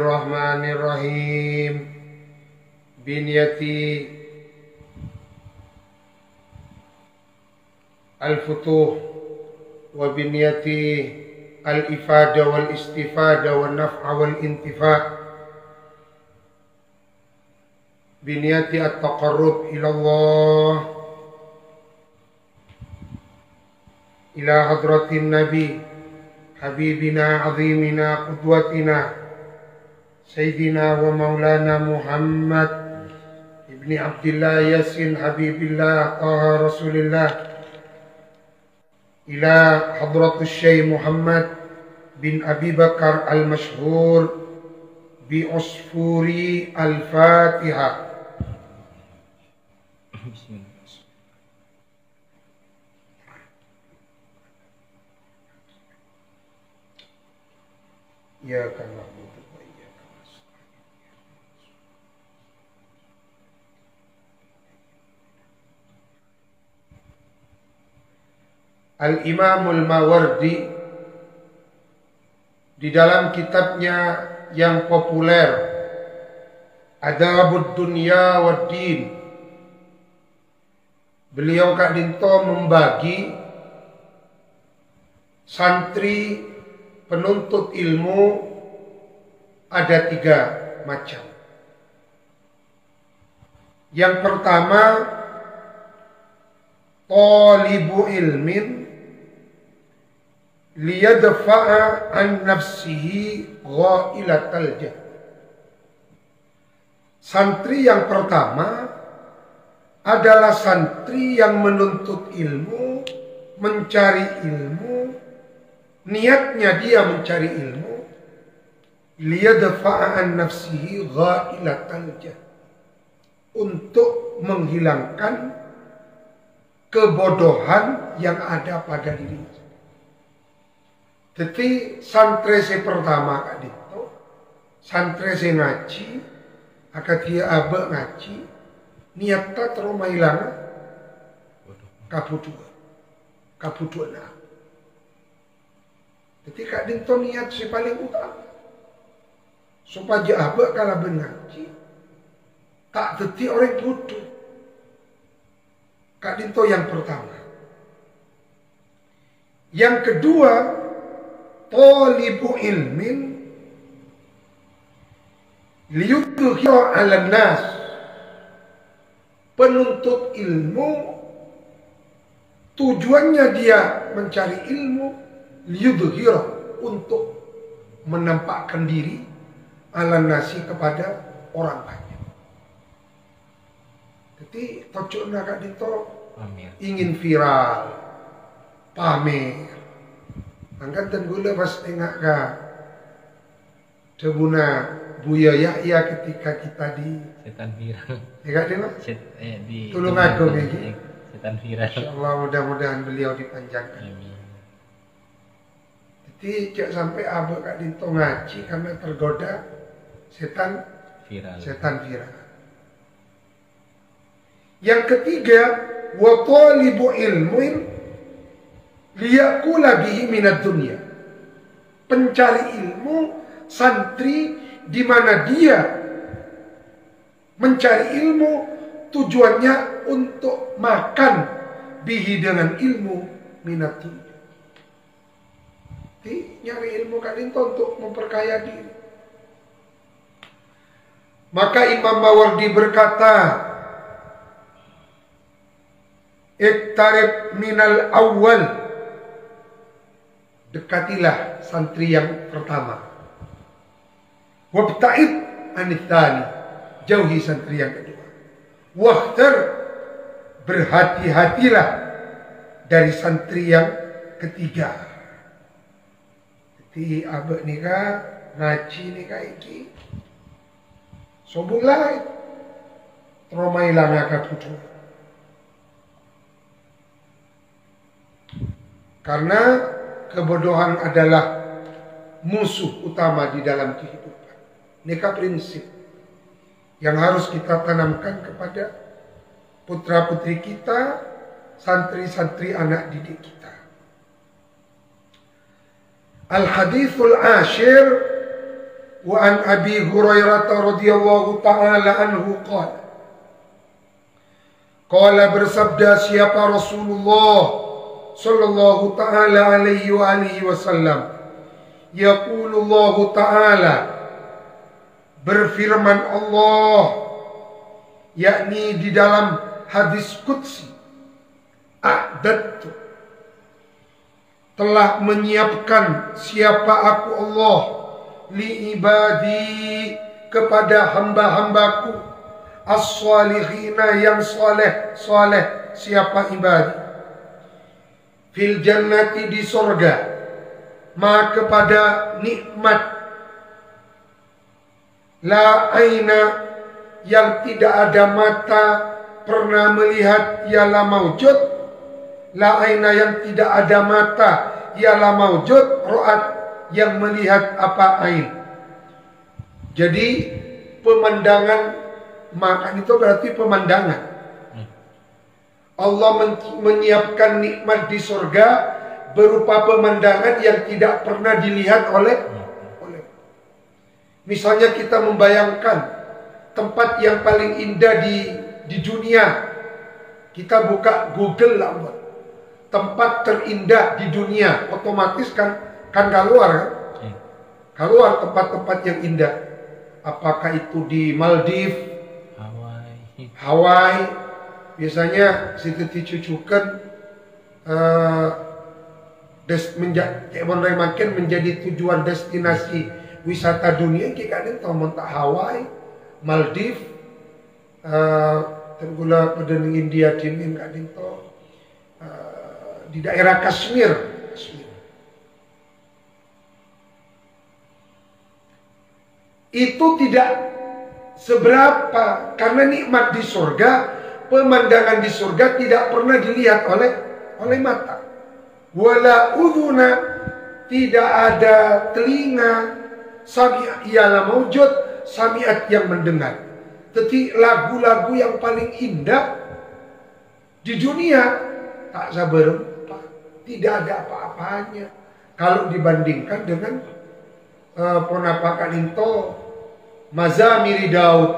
Bismillahirrahmanirrahim. Biniyati al-futuh wa biniyati al-ifada wal istifada wal naf'a wal intifa'. Biniyati at-taqarrub ila Allah, ila hadratin nabi habibina azimina qudwatina sayyidina wa maulana Muhammad ibni Abdillah Yasin Habibillah Taha Rasulillah, ila hadratus Syekh Muhammad bin Abi Bakar al-Mashhur bi usfuri al-Fatihah. Ya kana butuh ya kana. Al-Imamul Mawardi di dalam kitabnya yang populer Adabud Dunya wad Din, beliau Kak Dinto membagi santri penuntut ilmu ada 3 macam. Yang pertama, talibu ilmin liyadfa'a an nafsihi ghailatal jahl. Santri yang pertama adalah santri yang menuntut ilmu, mencari ilmu. Niatnya dia mencari ilmu liyadfa'a an nafsihi ghailatal jahl, untuk menghilangkan kebodohan yang ada pada dirinya. Jadi santri pertama Kak Dito, santri ngaji, akan dia abek ngaji, niatnya terlalu hilang kabuduan. Jadi Kak Dinto niat si paling utama supaya abek kalau bengaji tak jadi orang bodoh. Kak Dinto yang pertama. Yang kedua, talibu ilmin liyudhhira 'alan nas. Penuntut ilmu tujuannya dia mencari ilmu liyudhhira, untuk menampakkan diri 'alan nasi, kepada orang banyak. Jadi tojokna Kak Dinto ingin viral, pamer. Angkat dan gula pas tengok ka Debuna Buya Yahya ketika kita di setan viral. Ya Kak Dinto? Di Tolong aku ini. Setan viral. Insyaallah mudah-mudahan beliau dipanjangkan. Amin. Jadi jangan sampai abang Kak Dinto ngaji karena tergoda setan viral. Yang ketiga, wa talibu ilmin liyakula bihi minad dunya. Pencari ilmu, santri di mana dia mencari ilmu tujuannya untuk makan bihi dengan ilmu minad dunya. Nyari ilmu Kak Dinto untuk memperkaya diri. Maka Imam Mawardi berkata, iktarib minal awal, dekatilah santri yang pertama. Wabta'id anithani, jauhi santri yang kedua. Wahtar, berhati-hatilah dari santri yang ketiga. Jadi abek nikah, ngaji nikah iki sobung lain trauma hilang akal putus. Karena kebodohan adalah musuh utama di dalam kehidupan. Nikah prinsip yang harus kita tanamkan kepada putra-putri kita, santri-santri anak didik kita. Al-hadithul ashir Wa an Abi Hurairah radhiyallahu ta'ala anhu qala bersabda siapa Rasulullah sallallahu ta'ala alaihi wa alihi wasallam, yaqulullahu ta'ala, berfirman Allah, yakni di dalam hadis qudsi, a'dadtu, telah menyiapkan siapa aku Allah, li ibadi, kepada hamba-hambaku, as-salihina, yang soleh, siapa ibadi, fil jannati, di sorga, ma, kepada nikmat, la aina, yang tidak ada mata pernah melihat, ialah maujud, la aina, yang tidak ada mata, ialah maujud, ro'at, yang melihat apa ain. Jadi pemandangan, makan itu berarti pemandangan. Allah menyiapkan nikmat di surga berupa pemandangan yang tidak pernah dilihat oleh. Misalnya kita membayangkan tempat yang paling indah di dunia. Kita buka Google lah, tempat terindah di dunia, otomatis kan keluar kan? Keluar tempat-tempat yang indah. Apakah itu di Maldives, Hawaii, biasanya situ dicucukan makin menjadi tujuan destinasi wisata dunia. Kita kan tahu Hawaii, Maldives, tenggula pada India, Timin kan tahu di daerah Kashmir. Itu tidak seberapa, karena nikmat di surga, pemandangan di surga tidak pernah dilihat oleh mata. Wala udhuna, tidak ada telinga, sami'at, ialah maujud, sami'at, yang mendengar. Tetapi lagu-lagu yang paling indah di dunia tak seberapa, tidak ada apa-apanya kalau dibandingkan dengan ponapakan itu Mazamiri Daud,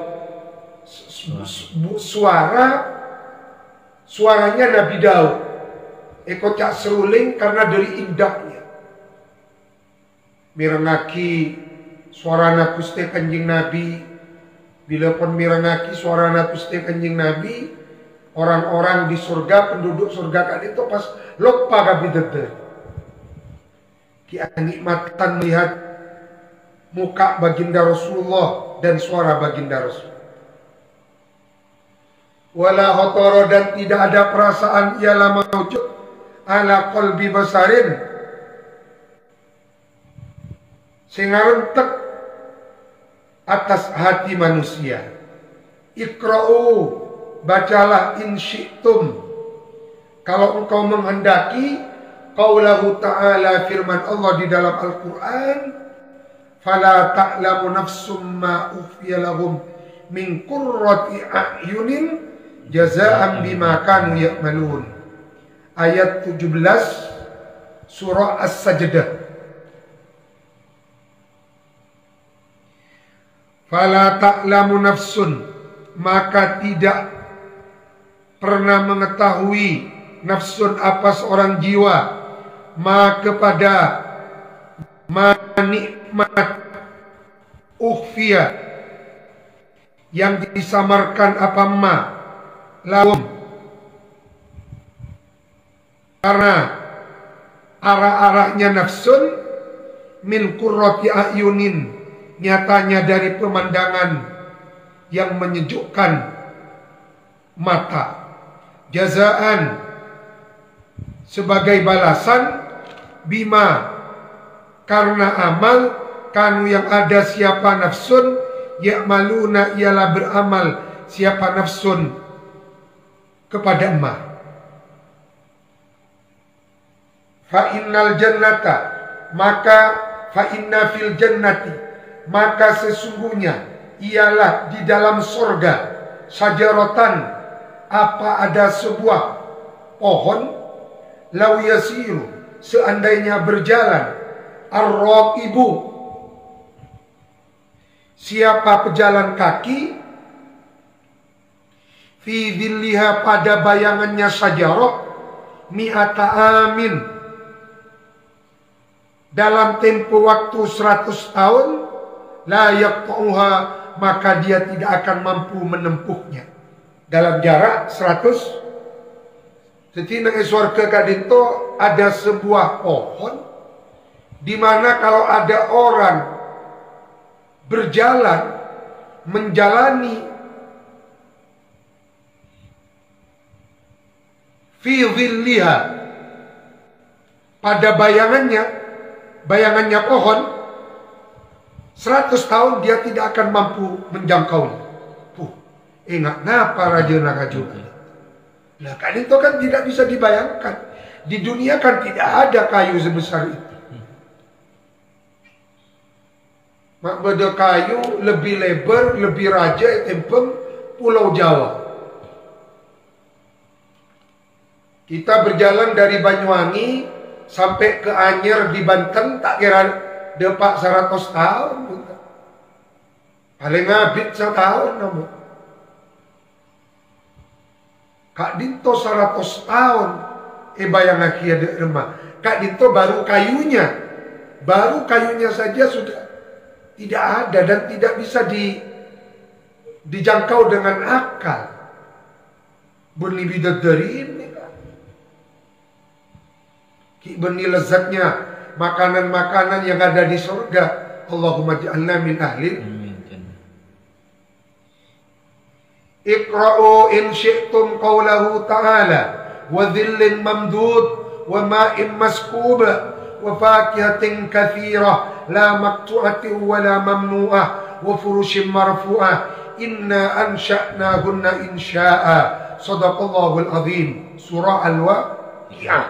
suaranya Nabi Daud, cak seruling karena dari indahnya. Mirengaki suara nakuste kanjing Nabi, bila pun mirengaki suara nakuste kanjing Nabi, orang-orang di surga, penduduk surga kan itu pas lupa kabidete. Ki nikmatan melihat muka baginda Rasulullah dan suara baginda Rasul. Wala khotoro, dan tidak ada perasaan ialah maujud ala qalbi basarin, sehingga rentek atas hati manusia. Iqra'u, bacalah, in syi'tum, kalau engkau menghendaki, qaulahu ta'ala, firman Allah di dalam Al-Quran, fala ta'lamu nafsum ma ukhfiya lahum min qurrati a'yunin jazaa'an bima kanu ya'malun. Ayat 17 surah As-Sajdah. Fala ta'lamu nafsun, maka tidak pernah mengetahui nafsun, apa seorang jiwa, ma, kepada ma, nikmat, ukhfiya, yang disamarkan, apa ma, lahum, karena arah-arahnya nafsun, min qurrati a'yunin, nyatanya dari pemandangan yang menyejukkan mata, jazaan, sebagai balasan, bima, karena amal, kanu, yang ada siapa nafsun, ya'maluna, ialah beramal siapa nafsun kepada emak. Fa innal jannata, maka fa inna fil jannati, maka sesungguhnya ialah di dalam surga, sajaratan, apa ada sebuah pohon, lau yasiru, seandainya berjalan, ar-raqibu, siapa pejalan kaki fi dhilliha pada bayangannya sajarah mi'ata amin dalam tempo waktu 100 tahun la yaqta'uha maka dia tidak akan mampu menempuhnya dalam jarak 100. Jadi nang surga kadinto ada sebuah pohon di mana kalau ada orang berjalan menjalani fi dhilliha pada bayangannya pohon 100 tahun dia tidak akan mampu menjangkaunya. Ingat napa Raja Nagajuga. Nah kan itu kan tidak bisa dibayangkan. Di dunia kan tidak ada kayu sebesar itu. Mak beda kayu lebih lebar, lebih raja tempeng Pulau Jawa. Kita berjalan dari Banyuwangi sampai ke Anyer di Banten tak kira depak 100 tahun. Paling ngabit setahun namun. Kak Dinto 100 tahun. Bayang akhir ada remah. Kak Dinto baru kayunya saja sudah tidak ada dan tidak bisa dijangkau dengan akal. Benih bidadari ini kan. Benih lezatnya makanan-makanan yang ada di surga. Allahumma ja'alna min ahli. Iqra'u in syi'tum qawlahu ta'ala wa dhillin mamdud wa ma'in maskubah wa fakihatin kathirah la maqtu'atin wa la mamnu'ah wa furushin marfu'ah inna ansha'nahunna insya'a sadaqallahul azim surah Al-Waqi'ah.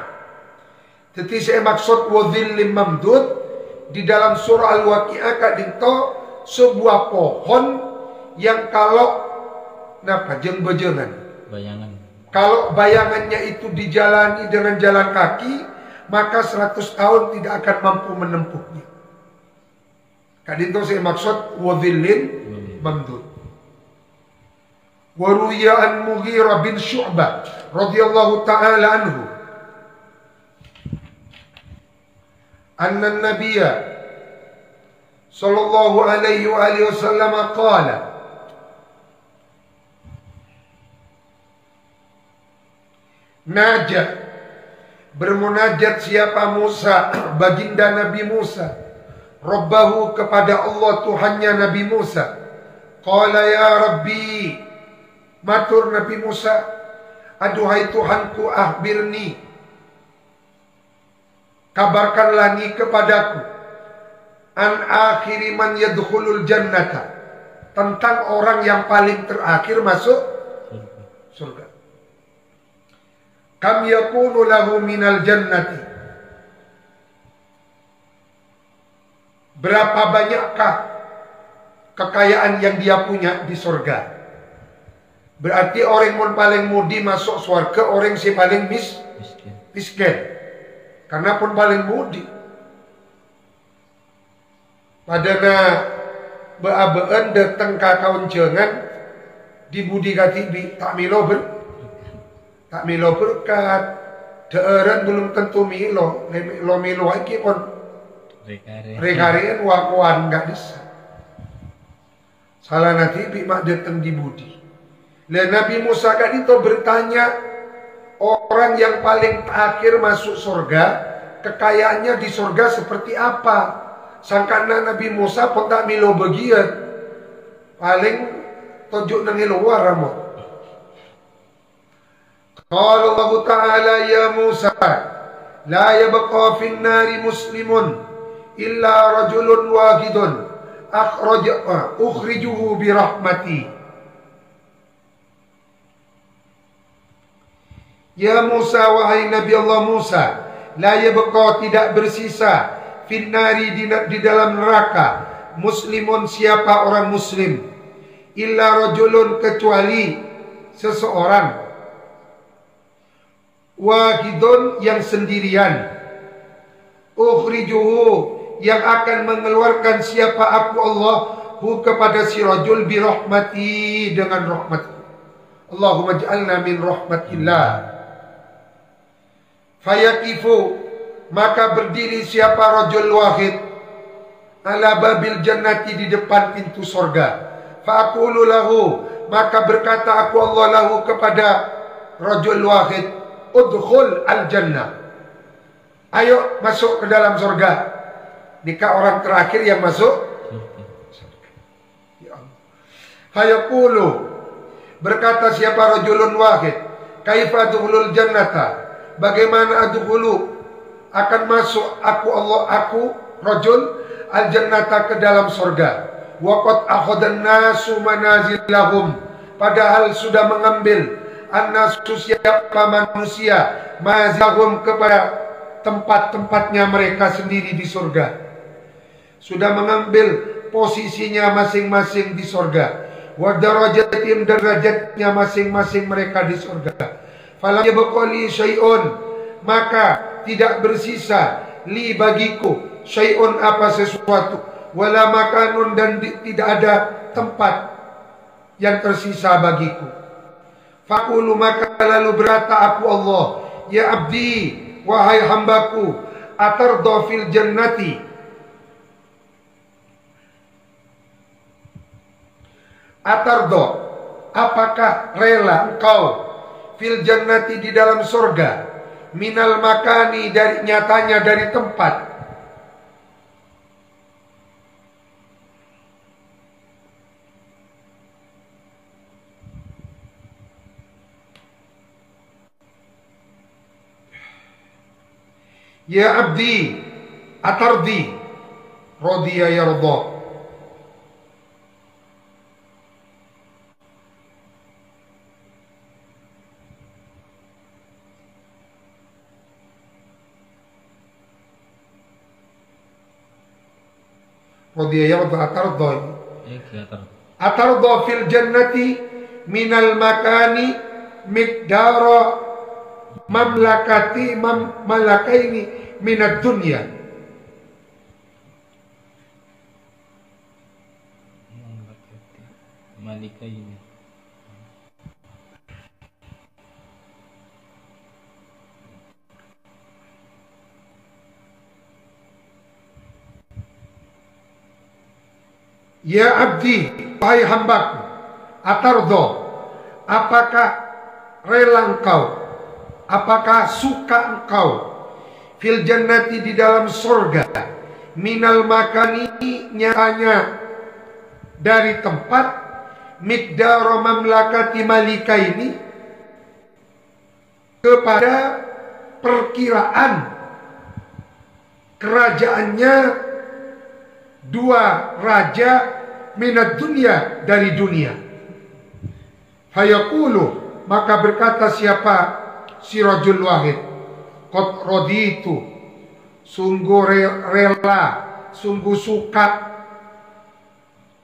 Jadi saya maksud wa dhillin mamdud di dalam surah Al-Waqi'ah Kak Dinto sebuah pohon yang kalau napa jeng-bejengan bayangan. Kalau bayangannya itu dijalani dengan jalan kaki, maka 100 tahun tidak akan mampu menempuhnya. Kadinto saya maksud wadhillin mamdud. Wa ruya an Mughirah bin Syu'bah radhiyallahu ta'ala anhu anna an-nabiyya sallallahu alaihi wa alihi wasallam qala najah bermunajat siapa Musa baginda Nabi Musa Rabbahu kepada Allah Tuhannya Nabi Musa qala ya Rabbi matur Nabi Musa aduhai Tuhanku akhbirni kabarkanlah ni kepadaku an akhiri man yadkhulul jannata tentang orang yang paling terakhir masuk surga. Kam yakunu lahu minal jannati. Berapa banyakkah kekayaan yang dia punya di surga? Berarti orang yang paling mudi masuk surga orang si paling miskin. Karena pun paling mudi. Padahal beabean datang ke kauncengan di budi katibi tak milo berkat daerah belum tentu milo lagi pun rekarian wakuan gak bisa salah nanti mak datang di budi. Dan Nabi Musa kan itu bertanya orang yang paling terakhir masuk surga kekayaannya di surga seperti apa. Sangkana Nabi Musa pun tak milo bagian paling tunjuk nang luar ramot. Qala Allah Ta'ala ya Musa la yabqa fin nari muslimun illa rajulun wahidun ukhrijuhu bi rahmati. Ya Musa wahai Nabi Allah Musa la yabqa tidak bersisa fin nari di dalam neraka muslimun siapa orang muslim illa rajulun kecuali seseorang wahidun yang sendirian ukhrijuhu yang akan mengeluarkan siapa aku Allah hu kepada si rajul bi rahmati dengan rahmatku. Allahumma ja'alna min rahmatillah. Fayaqifu, maka berdiri siapa rajul wahid ala babil jannati di depan pintu sorga. Fa'aqulu lahu, maka berkata aku Allah lahu kepada rajul wahid, udkhul al jannah. Ayo masuk ke dalam sorga. Nikah orang terakhir yang masuk. Ya Allah. Fayaqulu, berkata siapa rajulun wahid, kaifa adkhulul jannata? Bagaimana adkhulu akan masuk aku Allah aku rajul al jannata ke dalam sorga. Waqad akhadan nasu manazilahum, padahal sudah mengambil an-nasu siapa manusia mazahum kepada tempat-tempatnya mereka sendiri di surga. Sudah mengambil posisinya masing-masing di surga. Wa darajatim, derajatnya masing-masing mereka di surga. Falam yabqali syai'un, maka tidak bersisa li bagiku syai'un apa sesuatu, wala makanun, dan tidak ada tempat yang tersisa bagiku. Faqulu, maka lalu berkata aku Allah, ya abdi, wahai hambaku, atarda fil jannati, atarda, apakah rela engkau fil jannati di dalam surga, minal makani, dari nyatanya dari tempat, ya abdi atardi, radiya yarda. Radiya yarda atarda. Atarda fil jannati minal makani miqdara mamlakati malakaini minad dunya. Malikaini. Ya abdi, wahai hambaku, atardo, apakah rela engkau, apakah suka engkau fil jannati di dalam surga, minal makani, nyatanya dari tempat, miqdara mamlakati malika ini, kepada perkiraan kerajaannya dua raja minat dunia, dari dunia. Fayaqulu, maka berkata siapa si rajul wahid, qad raditu, sungguh rela, sungguh suka.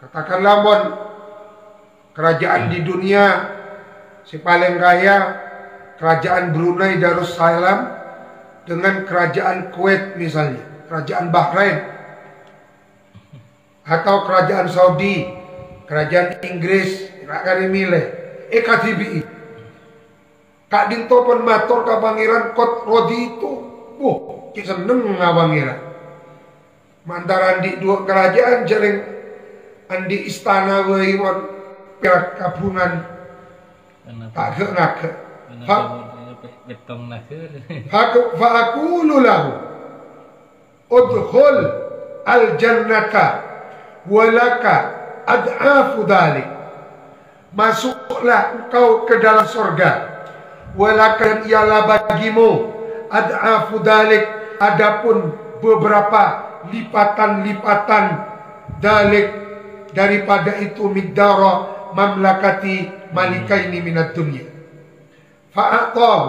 Katakanlah mon, kerajaan di dunia si paling kaya kerajaan Brunei Darussalam dengan kerajaan Kuwait misalnya, kerajaan Bahrain, atau kerajaan Saudi, kerajaan Inggris, kari milih KTBI. Kak Dinto pun matur ka pangeran kot rodi itu, ki seneng nga pangeran. Mantaran di dua kerajaan jaring andi istana wewon pirak kabungan tak ngake. Betong nakir. Fa'akulu lahu udkhul al jannata walaka ad'afu dhalik, masuklah engkau ke dalam surga, walaka, ialah bagimu, ad'afu dhalik, adapun beberapa lipatan-lipatan, dhalik, daripada itu, miqdara mamlakati malikaini minat dunia. Fa'atahu,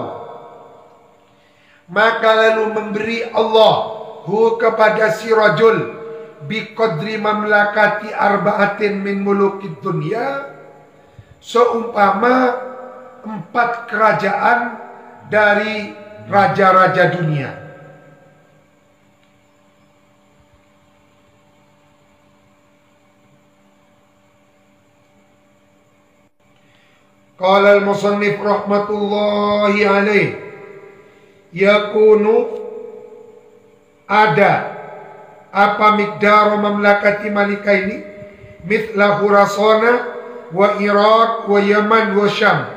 maka lalu memberi Allah hu kepada si rajul biqadri mamlakati arba'atin min mulukid dunya, seumpama 4 kerajaan dari raja-raja dunia. Qala al-musannif rahmatullahi alaih, yakunu ada apa miqdar mamlakati malikaini mithla Khurasana wa Iraq wa Yaman wa Syam.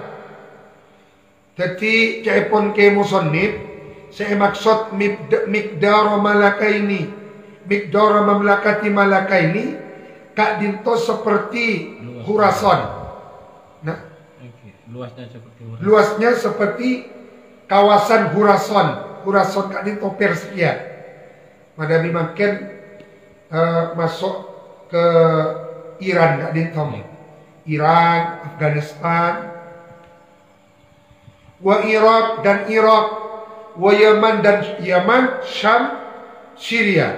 Jadi caipun ke musannif saya maksud miqdar malakaini, miqdar mamlakati malakaini kak dinto seperti Khurasan. Nah, luasnya seperti kawasan Khurasan. Khurasan kak dinto Persia. Madami makin masuk ke Iran kak dinto. Iran, Afghanistan, wa Iraq dan Irak, wa Yaman dan Yaman, Syam, Syria.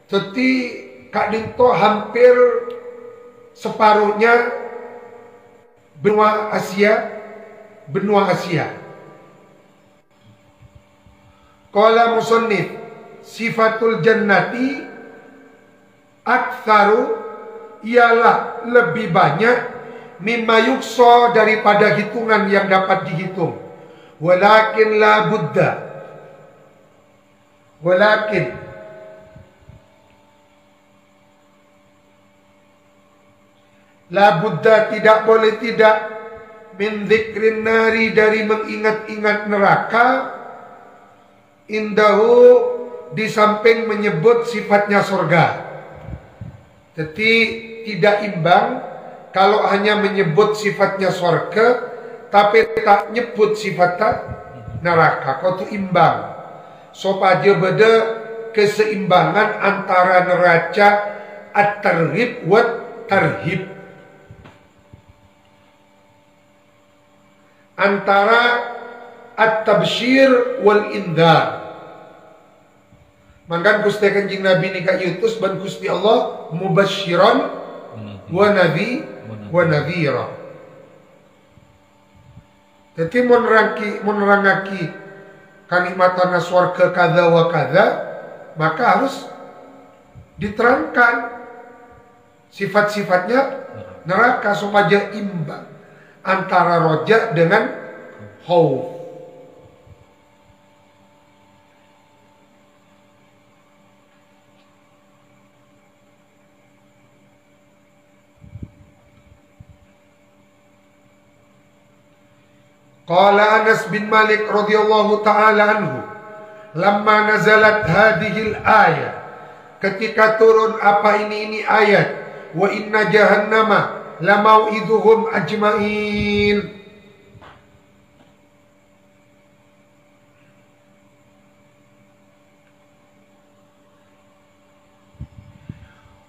Jadi kak dinto hampir separuhnya benua Asia. Qala musannif sifatul jannati aktsaru, ialah lebih banyak mimma yukso daripada hitungan yang dapat dihitung. Walakin la budda, walakin la budda, tidak boleh tidak, min dzikrin nari, dari mengingat-ingat neraka, indahu, di samping menyebut sifatnya surga. Jadi tidak imbang kalau hanya menyebut sifatnya surga tapi tak nyebut sifatnya neraka. Kau tu imbang supaya beda keseimbangan antara neraca at-targhib wa tarhib, antara at-tabsyir wal indar. Mangkan Gusti Kanjeng Nabi nika yutus ban Gusti Allah mubasysyiran wa nadhira. Jadi menerangaki kanikmatan swarga kada wa kada, maka harus diterangkan sifat-sifatnya neraka supaya imbang antara roja dengan khauf. Qala Anas bin Malik radhiyallahu ta'ala anhu, lamma nazalat hadhil ayat, ketika turun apa ini ayat, wa inna jahannama lamau'iduhum ajma'in.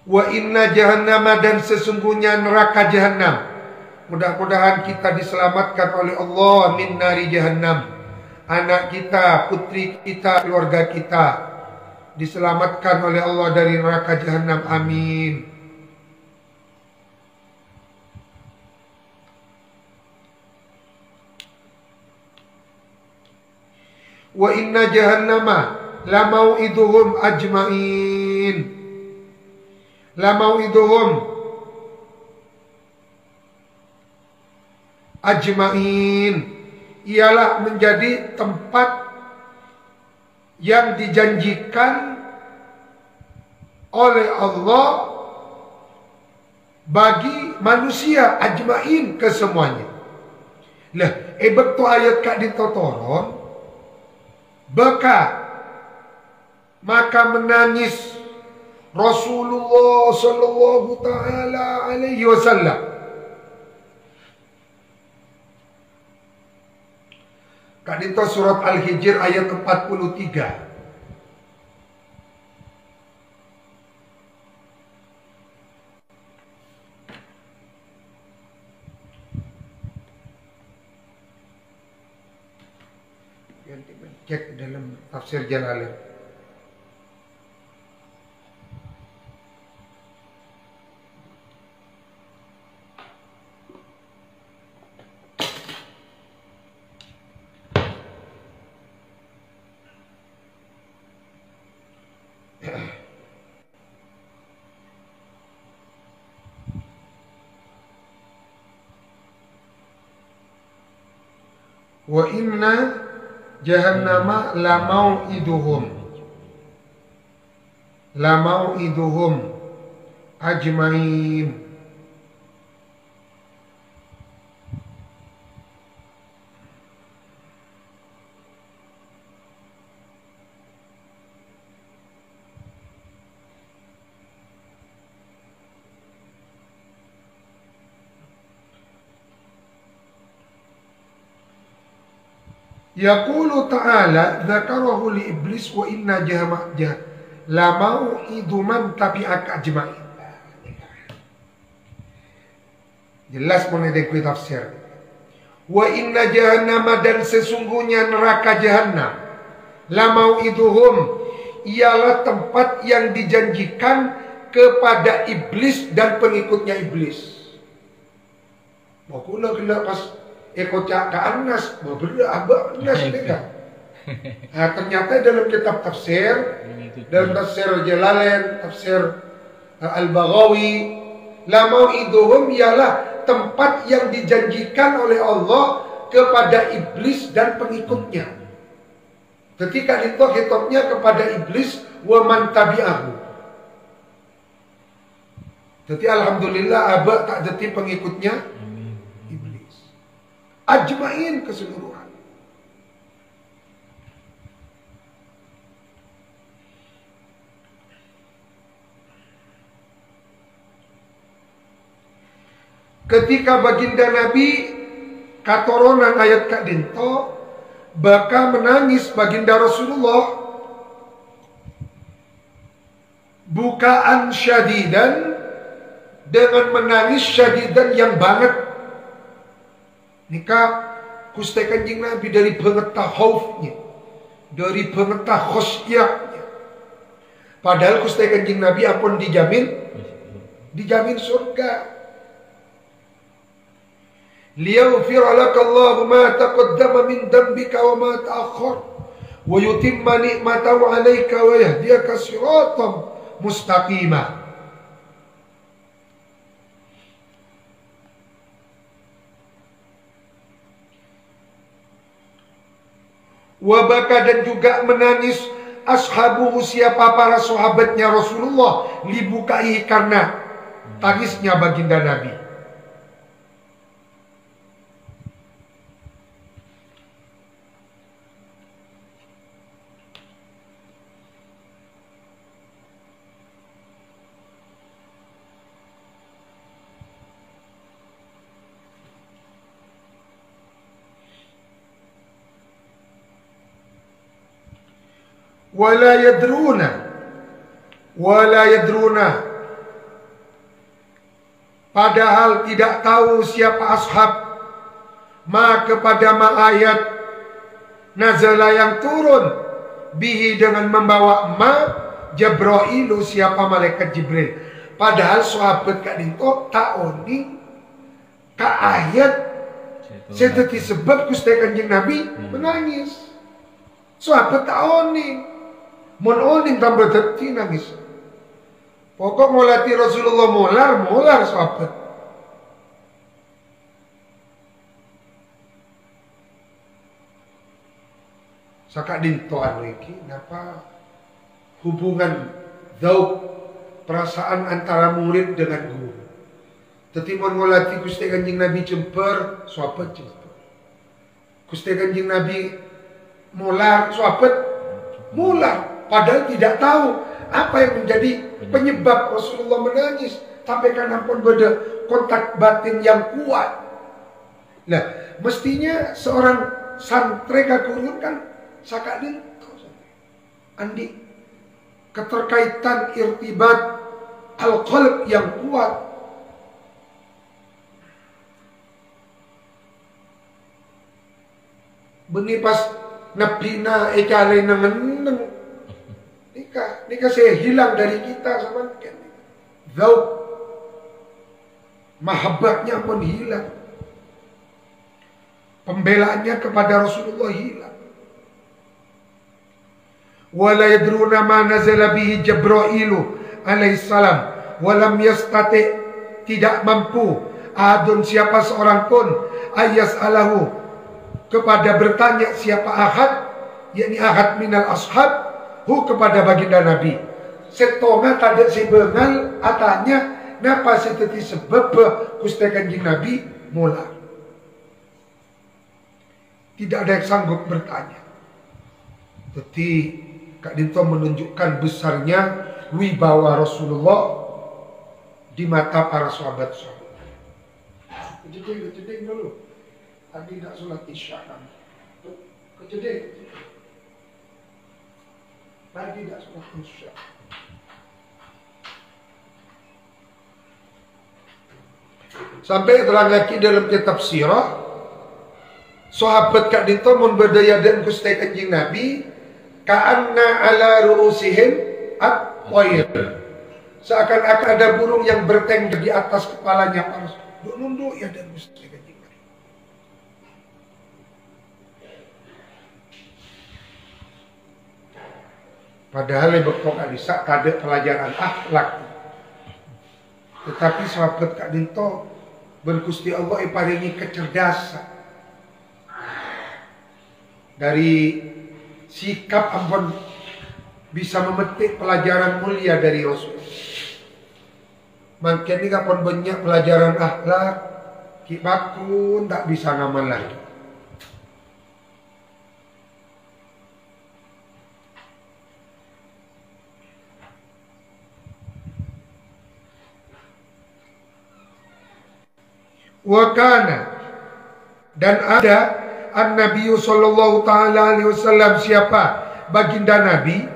Wa inna jahannama, dan sesungguhnya neraka jahannam. Mudah-mudahan kita diselamatkan oleh Allah min nari jahannam. Anak kita, putri kita, keluarga kita diselamatkan oleh Allah dari neraka jahannam. Amin. Wa inna jahannama lamau'iduhum ajma'in. Lamau'iduhum ajma'in, ialah menjadi tempat yang dijanjikan oleh Allah bagi manusia ajma'in, kesemuanya. Lah, betul ayat kak ditotoron beka maka menangis Rasulullah sallallahu ta'ala alaihi wasallam. Kadito surat Al-Hijr ayat 43. Cek dalam tafsir Jalalain. Wa inna jahannama la mau'iduhum ajmain. Yaqulu ta'ala dzakarahu li iblis wa inna jahannama la mau'idu man tabi'aka ajmain. Jelas mengenai tafsir. Wa inna jahannama, dan sesungguhnya neraka jahannam, la mau'iduhum, ialah tempat yang dijanjikan kepada iblis dan pengikutnya iblis. Makula kena pas ekocak ke Anas, berbeda abah Anas mereka. Nah, ternyata dalam kitab tafsir, dalam tafsir Jalalain, tafsir Al-Baghawi, la mau'iduhum ialah tempat yang dijanjikan oleh Allah kepada iblis dan pengikutnya. Ketika itu hitopnya kepada iblis wa man tabi'ahu. Jadi alhamdulillah abah tak jadi pengikutnya ajmain, keseluruhan. Ketika baginda Nabi katoronan ayat Kak Dinto bakal menangis baginda Rasulullah bukaan syadidan, dengan menangis syadidan yang banget. Nikah Gusti Kanjeng Nabi dari pengetah khaufnya, dari pengetah khosyahnya. Padahal Gusti Kanjeng Nabi ampun dijamin surga. Liyaghfira lakallahu ma taqaddama min dhanbika wa ma ta'akhkhar wa yutimma ni'matahu 'alaika wa yahdiyaka siratan mustaqimah. Wabaka, dan juga menangis ashabuhu, siapa para sahabatnya Rasulullah, libukai, karena tangisnya baginda Nabi. Wala yadruna, padahal tidak tahu siapa ashab, ma kepada ma ayat, nazala yang turun, bihi dengan membawa ma, Jabrailu siapa malaikat Jibril. Padahal sahabat Kak Dinto tak oni ka ayat sedeti sebab Gusti Kanjeng Nabi menangis. Sahabat tak oni. Mun oning tambah deti nangis. Pokok molati Rasulullah molar sahabat. Saka dintoan iki napa hubungan zauq, perasaan antara murid dengan guru. Dadi mun molati Gusti Kanjeng Nabi jemper, sahabat jemper. Gusti Kanjeng Nabi molar, sahabat molar. Padahal tidak tahu apa yang menjadi penyebab Rasulullah menangis. Tapi karena pun beda kontak batin yang kuat. Nah, mestinya seorang santri kakurun kan sakadin andi keterkaitan irtibat al-qalb yang kuat. Beni pas napina ekale nengen nikah saya hilang dari kita sama kan. Zauq mahabbatnya pun hilang. Pembelaannya kepada Rasulullah hilang. Wala yadruna ma nazala bihi Jabrailu alaihissalam walam yastati, tidak mampu adun siapa seorang pun ayas alahu kepada bertanya siapa Ahad, yakni Ahad minal ashab, hu kepada baginda Nabi. Setonga tada sebengal atanya napa seteti sebab kuste kanjing Nabi mula. Tidak ada yang sanggup bertanya. Tetapi Kak Dinto menunjukkan besarnya wibawa Rasulullah di mata para sahabat-sahabat. Kejeding dulu. Tadi tidak sholat isya kan. Kejeding. Tadi tidak sholat isya. Sampai terang lagi dalam kitab sirah, sahabat Kak Dinto mun berdaya dan kustai kanjing Nabi, ka'anna ala ru'usihim at-tayr. Seakan-akan ada burung yang bertengger di atas kepalanya para sahabat. Nunduk ya dan kustai kanjing Nabi. Padahal lebok alisa ada pelajaran akhlak. Tetapi sahabat Kak Dinto berkusti Allah iparingi kecerdasan dari sikap ampun bisa memetik pelajaran mulia dari Rasul. Makin ini kapon banyak pelajaran akhlak, kibakun tak bisa ngamal lagi. Wakana dan ada an-Nabi sallallahu taala alaihi wasallam siapa baginda Nabi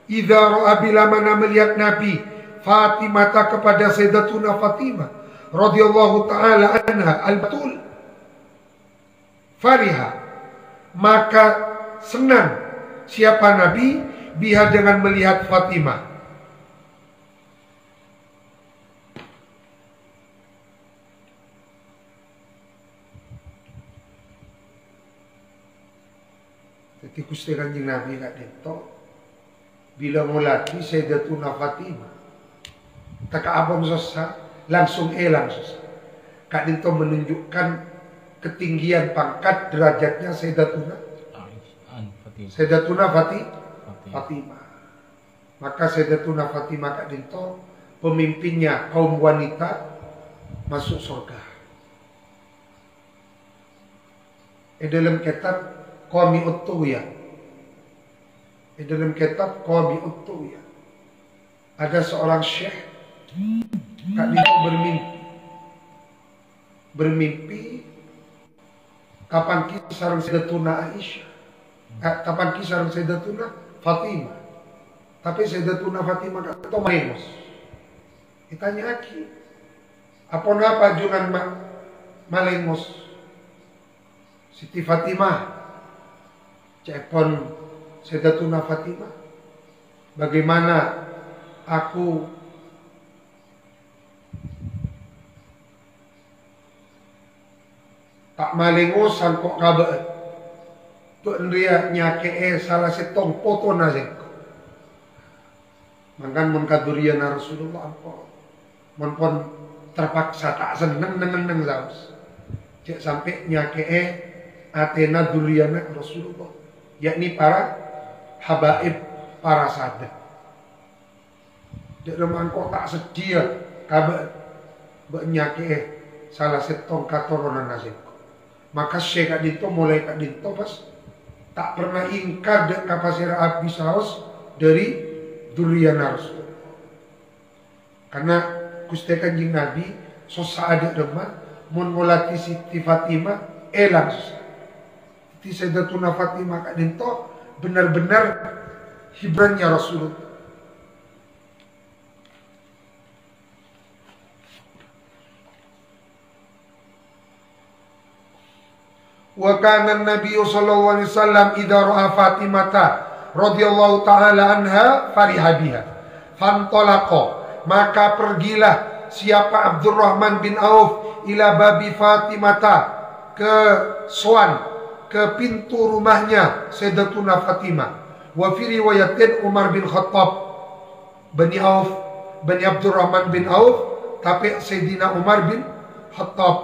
idza ra'a bila mana melihat Nabi Fatimah kepada Sayyidatuna Fatimah radhiyallahu taala anha al-batul fariha maka senang siapa Nabi biha dengan melihat Fatimah. Jadi Gusti Kanjeng Nabi Kak Dinto bila mulai Sayyidatuna Fatimah taka abang susah langsung susah. Kak Dinto menunjukkan ketinggian pangkat derajatnya Sayyidatuna Fatimah. Maka Sayyidatuna Fatimah Kak Dinto pemimpinnya kaum wanita masuk surga. Dalam kitab Qami Uttuya. Di dalam kitab Qami Uttuya ada seorang syekh Kak Dinto bermimpi kapan kisah Sayyidatuna Aisyah, kapan kisah Sayyidatuna Fatimah. Tapi Sayyidatuna Fatimah Kak Dinto merengos. Ditanya lagi, apa napa jungan malengos Siti Fatimah cepon Sayyidatuna Fatimah, bagaimana aku tak malengosan kok kabar tu dia nyake salah setong foto nazek mangkan mun kaduriana Rasulullah apa mun pon terpaksa tak seneng neng zaus cek sampai nyake atena duriana Rasulullah, yakni para habaib, para sahabat. Dalam angkot tak sedia kabar bernyake salah setong katoronan nasib. Maka Syekh Kak Dinto mulai Kak Dinto pas tak pernah ingkar dek kapasir abis haus dari duriana Rasulullah. Karena Gusti Kanjeng Nabi sosa ada demam mun mulati Siti Fatimah langsung. Di Sayyidatuna Fatimah Kak Dinto benar-benar hibrannya Rasulullah. Wa kana an-nabiy sallallahu alaihi wasallam idza ra'a Fatimah radhiyallahu taala anha fariha biha. Fantalaqa, maka pergilah siapa Abdurrahman bin Auf ila babi Fatimah ke Swan, ke pintu rumahnya Sayyidatuna Fatimah. Wa fi riwayatin Umar bin Khattab Bani Auf, Bani Abdurrahman bin Auf, tapi Sayyidina Umar bin Khattab.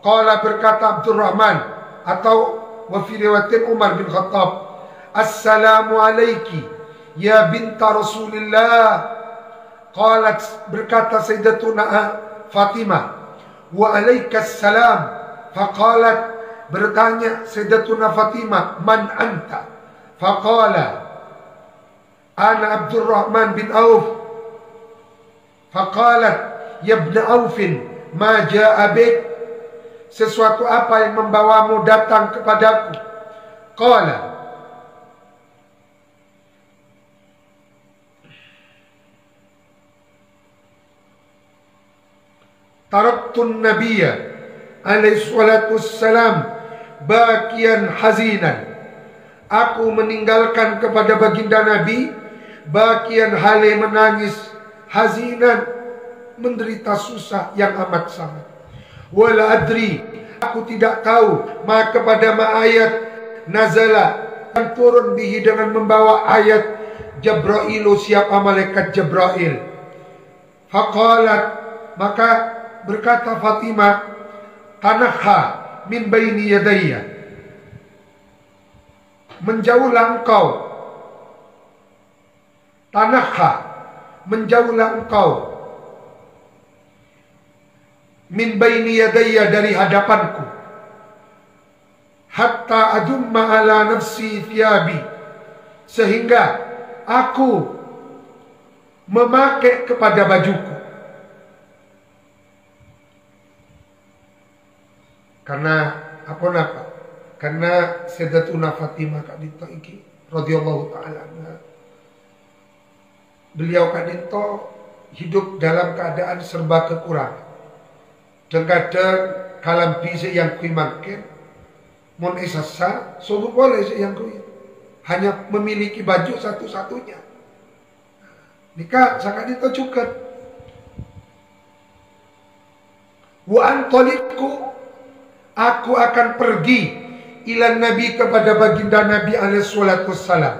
Qala berkata Abdurrahman atau wa fi riwayatin Umar bin Khattab, "Assalamu alayki ya binta Rasulillah." Qalat, berkata Sayyidatuna Fatimah, "Wa alaikas salam." Faqalat, bertanya Sayyidatuna Fatimah, "Man anta?" Faqala, "Ana Abdurrahman bin Auf." Faqalat, "Ya ibn Aufin, ma ja'a bik?" Sesuatu apa yang membawamu datang kepadaku? Qala, "Taraktun nabiyya alaihi salatu wassalam bakian hazinan." Aku meninggalkan kepada baginda Nabi bakian hale menangis, hazinan, menderita susah yang amat sangat. Wala adri, aku tidak tahu ma kepada ma ayat nazala yang turun bihi dengan membawa ayat Jabrailu, siapa malaikat Jabrail. Faqalat, maka berkata Fatimah, "Tanakha min baini yadayya." Menjauhlah engkau. Tanakha, menjauhlah engkau. Min baini yadayya, dari hadapanku. Hatta adumma ala nafsi thiyabi, sehingga aku memakai kepada bajuku. Karena apa? Karena Sayyidatuna Fatimah kadito iki radhiyallahu taala anha, beliau kadito hidup dalam keadaan serba kekurangan. Dan kadang kalam bisa yang kui makin mon esasa sobu boleh yang kui hanya memiliki baju satu-satunya. Nikah sakadito cukup. Wa antoliku, aku akan pergi ilan Nabi, kepada baginda Nabi alaihi salatu wassalam.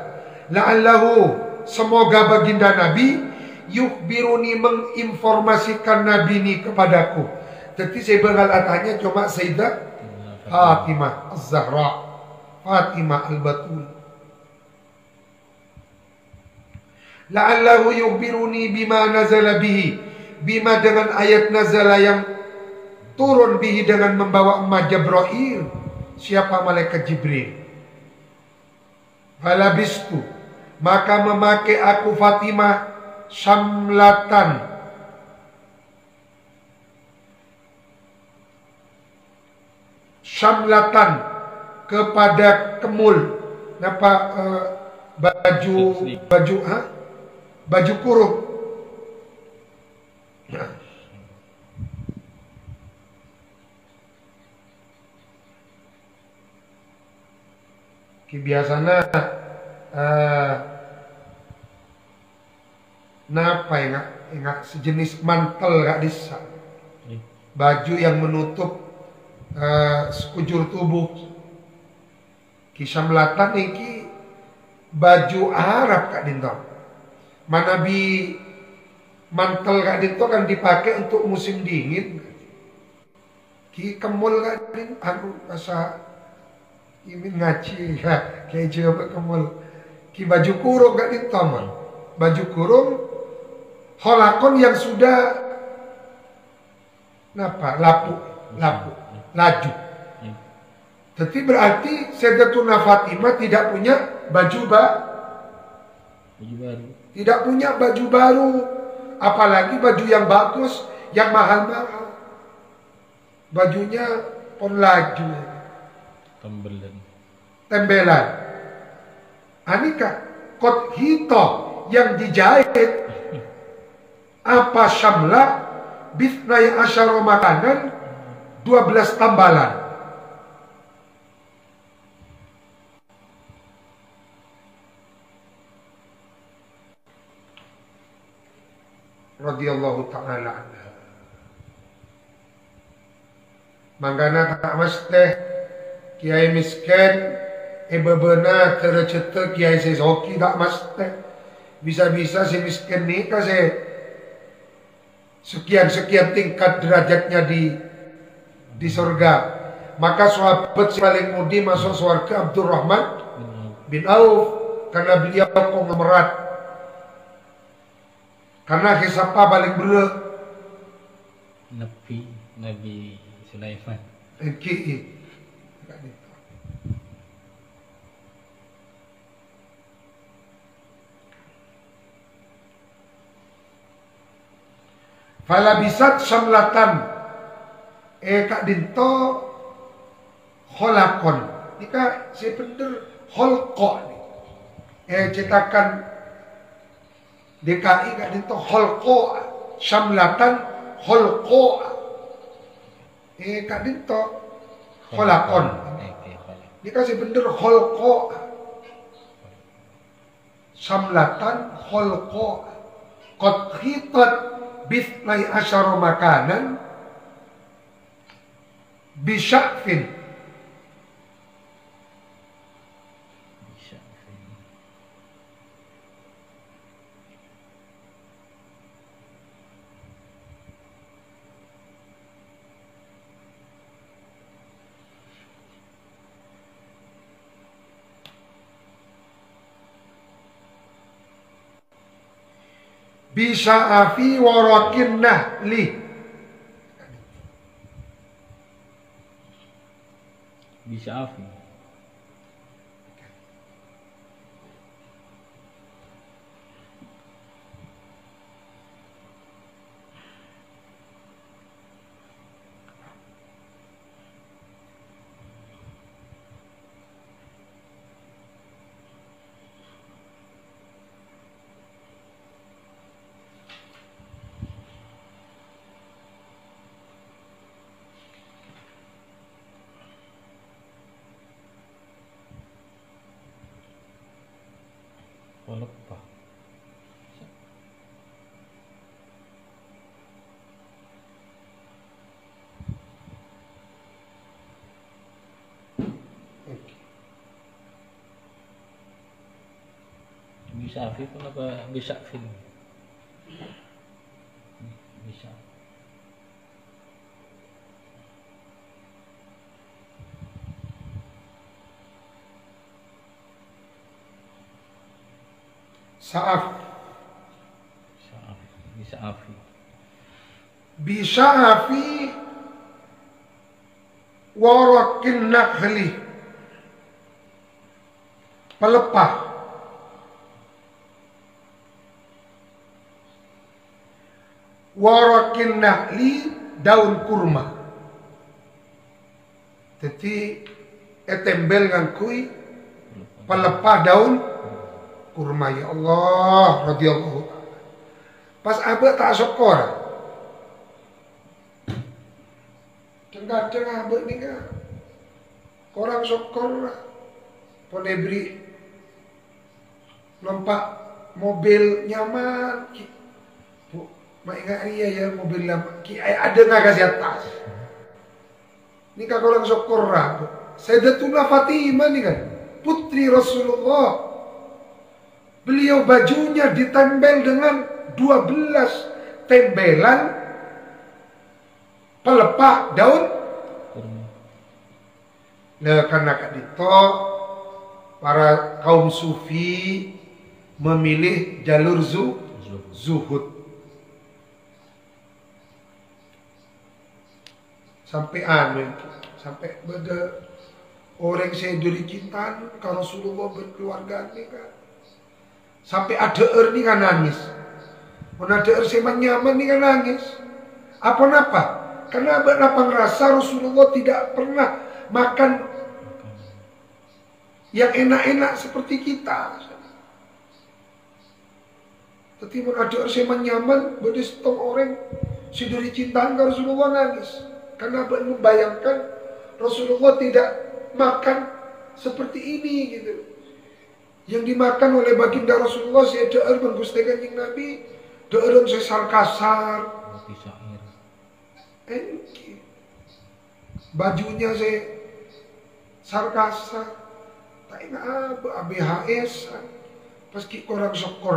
La'allahu, semoga baginda Nabi yukhbiruni, menginformasikan Nabi ini kepadaku. Jadi saya bakal tanya cuma Sayyidah Fatimah Az-Zahra, Fatimah Al-Batul. La'allahu yukhbiruni bima nazala bihi, bima dengan ayat nazala yang turun bihi dengan membawa emak Jabrail, siapa malaikat Jibril. Falabistu, maka memakai aku Fatimah syamlatan, kepada kemul, baju kurung. Biasanya napa enggak sejenis mantel gak bisa, baju yang menutup sekujur tubuh. Kisah melatan ini baju Arab kak dinto. Mana bi mantel kak dinto kan dipakai untuk musim dingin. Ki kemul kak dinto, aku rasa ini ngaci ya, kayak coba kemul. Ki baju kurung kak dinto man. Baju kurung holakon yang sudah laju. Jadi berarti Sayyidatuna Fatimah tidak punya baju baru. Tidak punya baju baru, apalagi baju yang bagus, yang mahal-mahal. Bajunya pun laju. Tembelan. Anika kot hito yang dijahit apa syamla bisnai asyara makanan 12 tambalan. Radhiyallahu ta'ala anha. Mangana tak mesti kiai miskin bebena terceta kiai sesoki tak mesti. Bisa-bisa si miskin ni kasih sekian tingkat derajatnya di surga. Maka sahabat paling mudi masuk surga Abdurrahman bin Auf karena beliau konglomerat. Karena siapa paling berat? Nabi Sulaiman. Ki. Falabisat samlatan kak dinto kholakon. Ini kak saya bener holko nih. Cetakan DKI kak dinto holko samlatan holko. Kak dinto kholakon. Ini kak saya bener holko samlatan holko. Qad khitat bithnai asyara makanan bisya'fin. Bisya'afi warakin nahli. Bisya'afi. Pelepah. Bisa Afif apa bisa film? Bisa. Sa'af. Bisa Afi. Bisa Afi warakin nakhli. Pelepah. Warakin nakhli daun kurma. Jadi tembel ngangkui pelepah daun kurma. Ya Allah radhiyallahu ta'ala. Pas abah tak syukur. Kadang abah ni kan orang syukur pun diberi lompat mobil nyaman. Bu, mak ingat dia ya mobil lama. Ada nggak kasih atas? Ini kan orang syukur lah. Sayyidatuna Fatimah ni kan putri Rasulullah. Beliau bajunya ditempel dengan 12 tembelan pelepah daun. Nah, karena itu para kaum sufi memilih jalur zuhud. Sampai sampai beda orang saya duri cintaan kalau Rasulullah berkeluarga ni kan. Sampai ada ni kan nangis. Mana ada saya nyaman ni kan nangis. Apa? Karena apa ngerasa Rasulullah tidak pernah makan yang enak-enak seperti kita. Tapi mana ada saya nyaman, beda setong orang si duri cintaan ke Rasulullah nangis. Karena membayangkan Rasulullah tidak makan seperti ini gitu. Yang dimakan oleh baginda Rasulullah saya doer menggusti Kanjeng Nabi, doer saya sarkasar, bajunya saya sarkasar, tak ingat apa ABHS, pas orang syukur.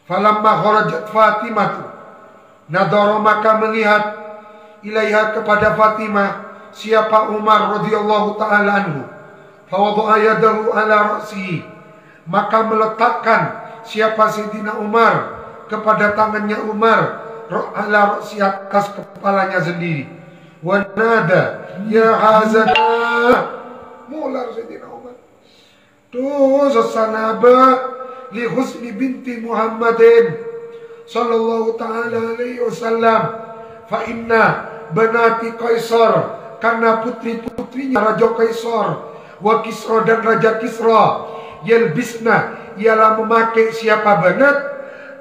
Falamma kharajat Fatimah, nadara maka melihat ilaiha kepada Fatimah siapa Umar radhiyallahu taala anhu. Fawadha'a yadahu ala ra'sihi, maka meletakkan siapa Sayyidina Umar kepada tangannya Umar ala ra'si atas kepalanya sendiri. Wa nada ya hazana, mular Sayyidina Umar. Tuh sasanaba li husni binti Muhammadin sallallahu ta'ala alaihi wasallam fa inna banati Kaisar, karena putri-putrinya Raja Kaisar, wa Kisra dan Raja Kisra, yalbisna ialah memakai siapa banat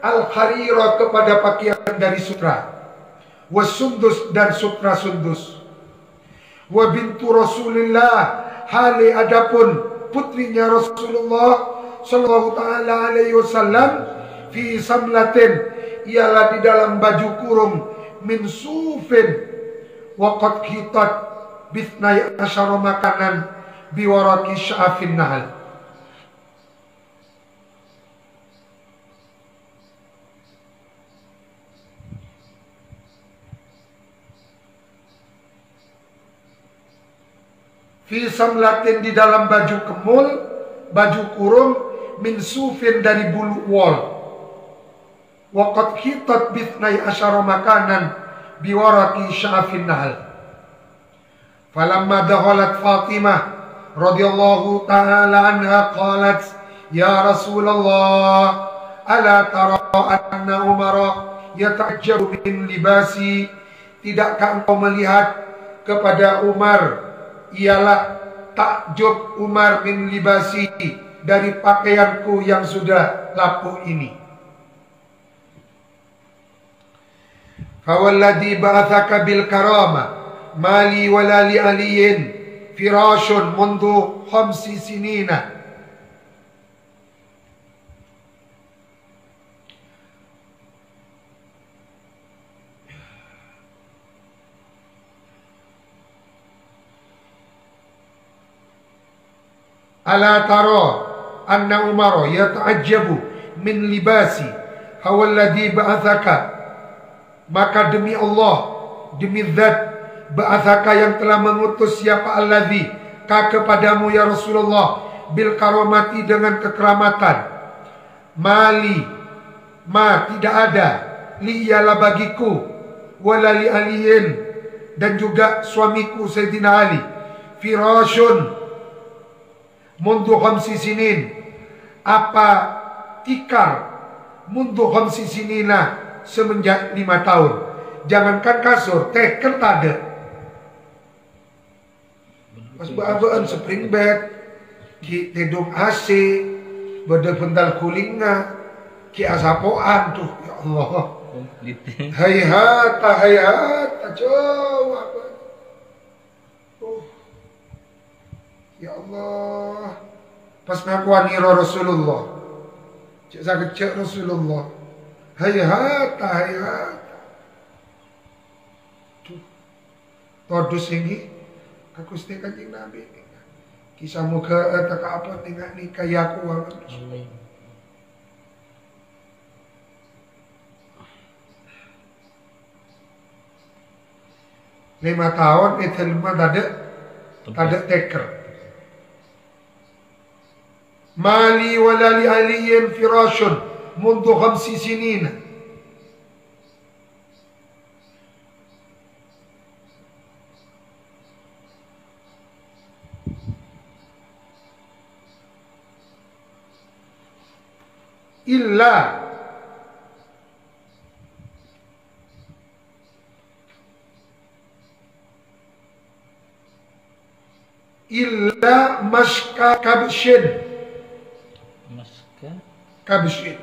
al-harira kepada pakaian dari sutra, wa sundus dan sutra sundus, wa bintu Rasulillah hale adapun putrinya Rasulullah sallallahu ta'ala alaihi wasallam fi samlatin ialah di dalam baju kurung min sufin wa qad khitat bithnai asyara makanan biwaraki sya'afin nahal. Fi samlatin di dalam baju kemul, baju kurung min sufin dari bulu wol. Wa qad khitat bithnai asyara makanan biwaraki sya'afin nahal. Falamma dakhalat Fatimah radhiyallahu ta'ala anha qalat ya Rasulullah ala tara anna Umara yata'ajjabu min libasi, tidakkah engkau melihat kepada Umar ialah takjub Umar min libasi dari pakaianku yang sudah lapuk ini. Fawalladhi ba'athaka bil karama mali wala li aliyin firashun mundu khamsi sinina. Ala tara anna Umar yata'ajjabu min libasi hawalladhi ba'athaka, maka demi Allah, demi zat ba'athaka yang telah mengutus siapa alladhi ka kepadamu ya Rasulullah bil karamati dengan kekeramatan, mali ma tidak ada, li ialah bagiku, wala li aliyin dan juga suamiku Sayyidina Ali, firashun mundu khamsi sinin, apa tikar mundu khamsi sinina semenjak 5 tahun. Jangankan kasur, teker tak ada. Pas beabaan spring bed, ki tedung AC, beda bental kulingna, ki asapoan tuh, ya Allah. Hayhat, jauh apa. Ya Allah, pas ngakuan niro Rasulullah, cek sakit cek Rasulullah, hayhat. Tuh, todus ini, kakusti Kanjeng Nabi, kisah muka tak apa tinggal nikah yaku aman. 5 tahun itu lima ada teker. Mali wala li aliyin firashun mundu 5 sinin. Illa maska kabshin. Maska kabshin.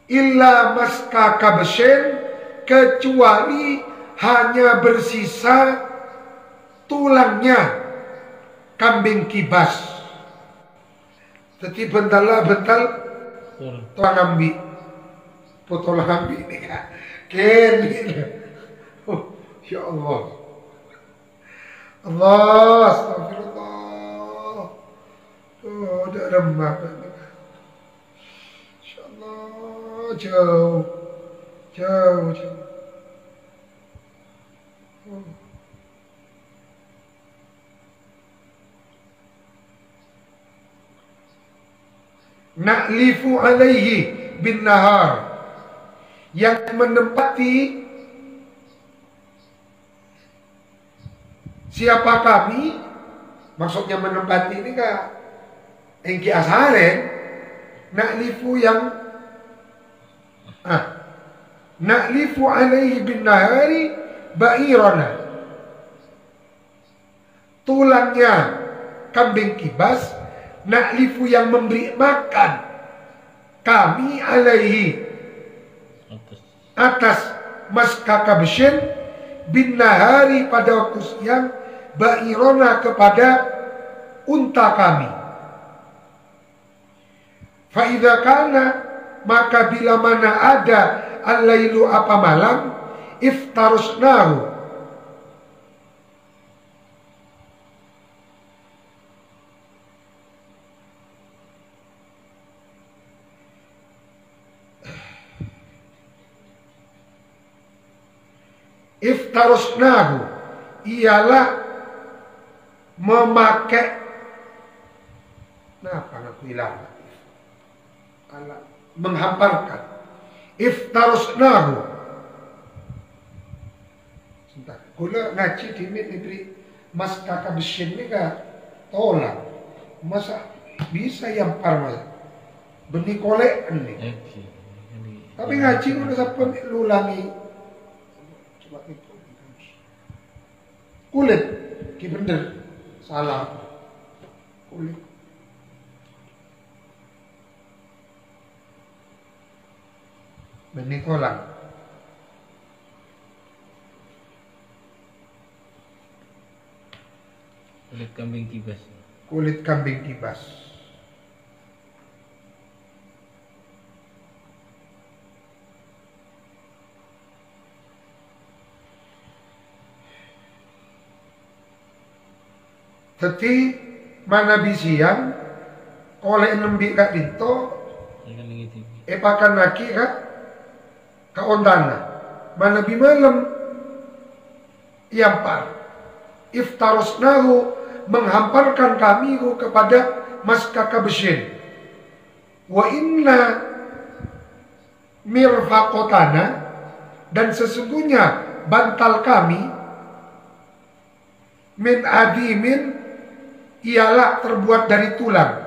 Illa maska kabshin, kecuali hanya bersisa tulangnya kambing kibas. Jadi bental tulang ambi, potol ambi ini kan. Kini, oh, ya Allah, Allah, astagfirullah, oh, udah remah, Insya jauh. Jauh. Na'lifu alaihi bin nahar, yang menempati siapa kami, maksudnya menempati ini kak engki asaren, na'lifu yang na'lifu alaihi bin nahari ba'irana, tulangnya kambing kibas, na'lifu yang memberi makan kami alaihi atas maskaka besyen bin nahari pada waktu siang, ba'irona kepada unta kami. Fa'idha kana, maka bila mana ada al-lailu apa malam, iftarusnahu, iftarusnahu ialah memakai, kenapa aku hilang, menghamparkan. Iftarusnahu, sebentar, kula ngaji di negeri mas kakak besyen ini kak tolak, masa bisa yang parmal benih kolek nih, tapi ngaji udah sampai lulangi kulit, ki bener salah kulit. Benih kolang. Kulit kambing kibas. Kulit kambing kibas. Teti mana bisian oleh nembi kak dinto pakan laki kak ondana mana bi malam yampar iftarusnahu, menghamparkan kami kepada mas kakak besyen. Wa inna mirfaqotana, dan sesungguhnya bantal kami, min adimin, ialah terbuat dari tulang.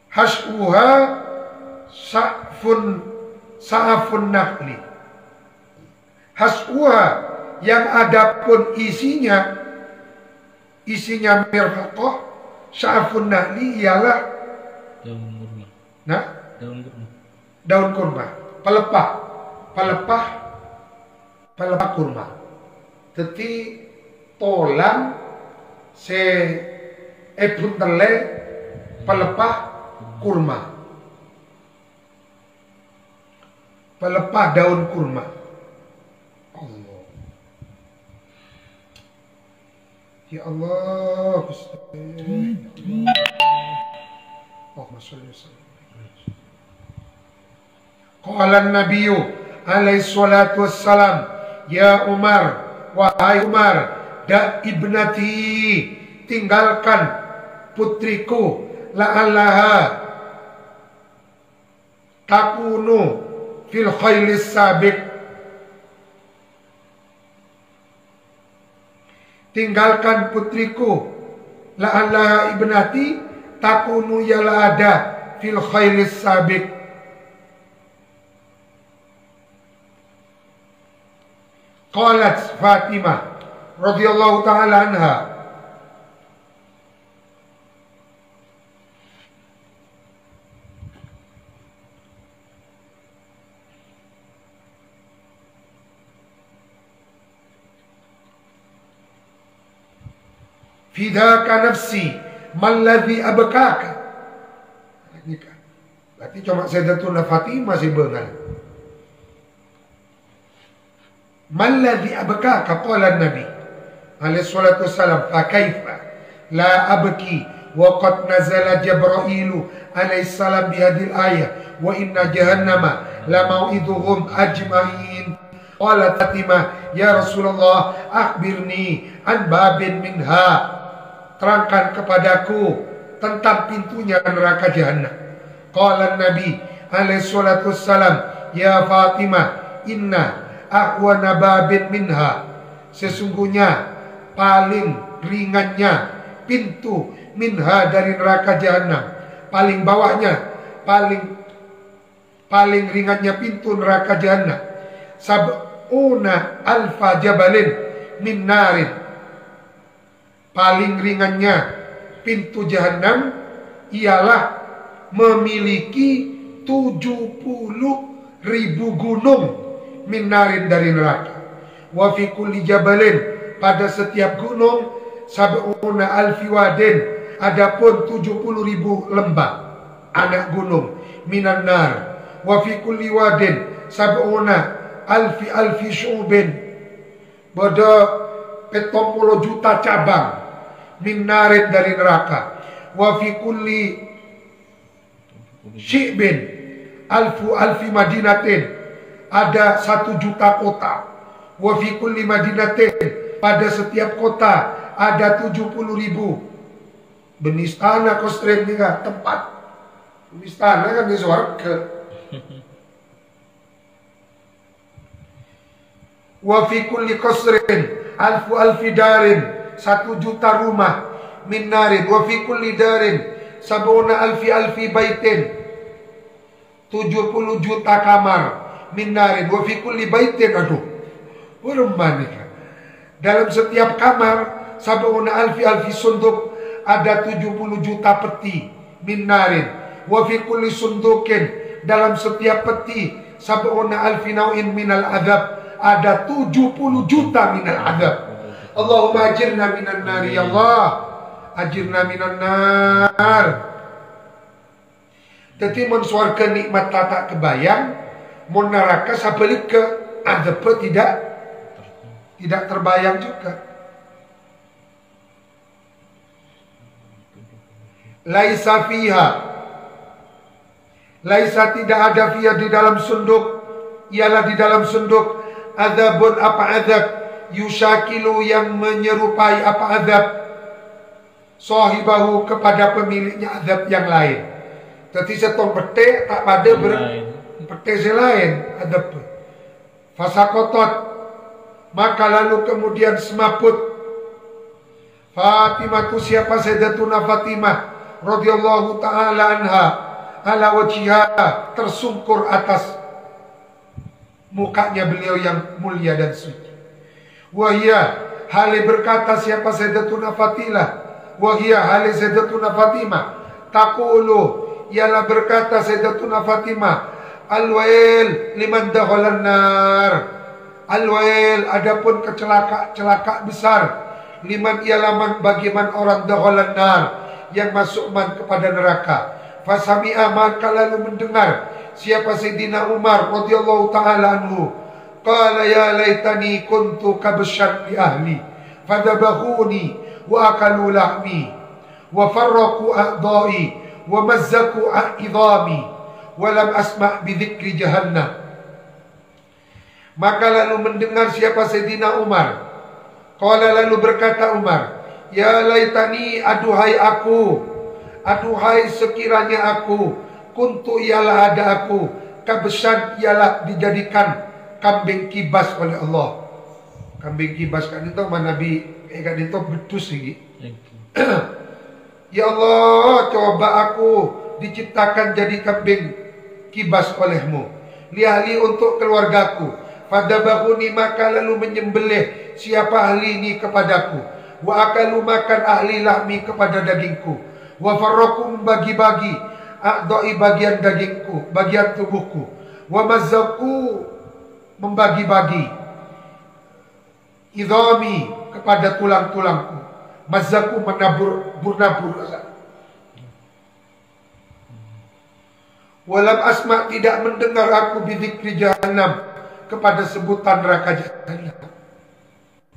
Has'uha sa'afun nahli. Has'uha, yang ada pun isinya mirfaqah, sa'afun nahli ialah daun kurma. Nah, daun kurma, pelepah kurma. Teti tolang se puntele pelepah kurma, pelepah daun kurma. Allah, ya Allah, Allahumma sholli wa sallim. Qala an-nabiyyu alaihi salatu wassalam, ya Umar, wahai Umar, da ibnati, tinggalkan putriku, la'allaha takunu fil khailis sabiq, tinggalkan putriku, la'allaha ibnati takunu yala ada fil khailis sabiq. Qalat Fatimah radhiyallahu ta'ala anha, fidaka nafsi malladhi abkaka. Berarti cuma Sayyidatuna Fatimah sih bengal. Malladhi abkaka, qala Nabi alaihi salatu wassalam, fa kaifa la abki wa qad nazala Jibrailu alaihissalam bihadil ayah wa inna jahannama la mau'iduhum ajma'in. Qala Fatimah, ya Rasulullah, akhbirni an babin minha, terangkan kepadaku tentang pintunya neraka jahanam. Qala Nabi alaihi salatu wassalam, ya Fatimah, inna aqwana babin minha, sesungguhnya paling ringannya pintu minha dari neraka jahanam, paling bawahnya, paling ringannya pintu neraka jahanam, sab'una alfa jabalin min narin, paling ringannya pintu jahanam ialah memiliki 70.000 gunung min narin dari neraka. Wa fi kulli jabalin, pada setiap gunung, sab'una alfi wadin, adapun 70.000 lembah anak gunung minan nar. Wa fi kulli wadin sab'una alfi syubin, pada 70 juta cabang min narin dari neraka. Wa fi kulli syi'bin alfi madinatin, ada 1 juta kota. Wa fi kulli madinatin, pada setiap kota ada 70.000 benistana kostren juga tempat. Benistana kan di surga. Wa fi kulli qasrin alfi darin, 1 juta rumah min narin. Wa fi kulli darin sab'una alfi baitin, 70 juta kamar min narin. Wa fi kulli baitin, aduh, bermanika, dalam setiap kamar sab'una alfi sunduk, ada 70 juta peti min narin. Wa fi kulli sundukin, dalam setiap peti sab'una alfi nau'in minal adab, ada 70 juta minal adab. Allahumma ajirna minan nar, ya Allah, ajirna minan nar. Jadi mun swarga nikmat tak kebayang, mun neraka sabalik ke adab tidak terbayang juga. Laisa fiha, laisa tidak ada fiha di dalam sunduk, ialah di dalam sunduk, azabun apa azab, yushakilu yang menyerupai apa azab, sahibahu kepada pemiliknya azab yang lain. Jadi setong pete tak pada pete selain azab. Fasakotot, maka lalu kemudian semaput Fatimah, tu siapa Sayyidatuna Fatimah radhiyallahu taala anha, ala wajhiha, tersungkur atas mukanya beliau yang mulia dan suci. Wahia, hale berkata siapa Sayyidatuna Fatimah, wahia hale Sayyidatuna Fatimah, taqulu, ialah berkata Sayyidatuna Fatimah, al-wail liman dakhalan nar, al-wail, adapun celaka besar, liman ialah bagi man orang dakhalan nar, yang masuk man kepada neraka. Fasami'a, maka lalu mendengar siapa Sayyidina Umar radhiyallahu taala anhu, qala ya laitani kuntu kabshan li ahli fadabahuni wa akalu lahmi wa farraqu a'dha'i wa mazzaku idhami wa lam asma' bi dzikri jahannam. Maka lalu mendengar siapa Sayyidina Umar, qala lalu berkata Umar, ya laitani, aduhai aku, aduhai sekiranya aku, kuntu ialah ada aku, kabshan ialah dijadikan kambing kibas oleh Allah. Kambing kibas kan itu mana Nabi kan itu betus lagi. Ya Allah, coba aku diciptakan jadi kambing kibas olehmu, liahli untuk keluargaku. Fadabahuni, maka lalu menyembelih siapa ahli ini kepadaku. Wa akalu, makan ahli lahmi kepada dagingku. Wa farraku, membagi-bagi a'dha'i bagian dagingku, bagian tubuhku. Wa mazzaku, membagi-bagi idhami kepada tulang-tulangku. Mazzaku menabur Walam asma, tidak mendengar aku bidzikri jahannam, kepada sebutan neraka jahannam.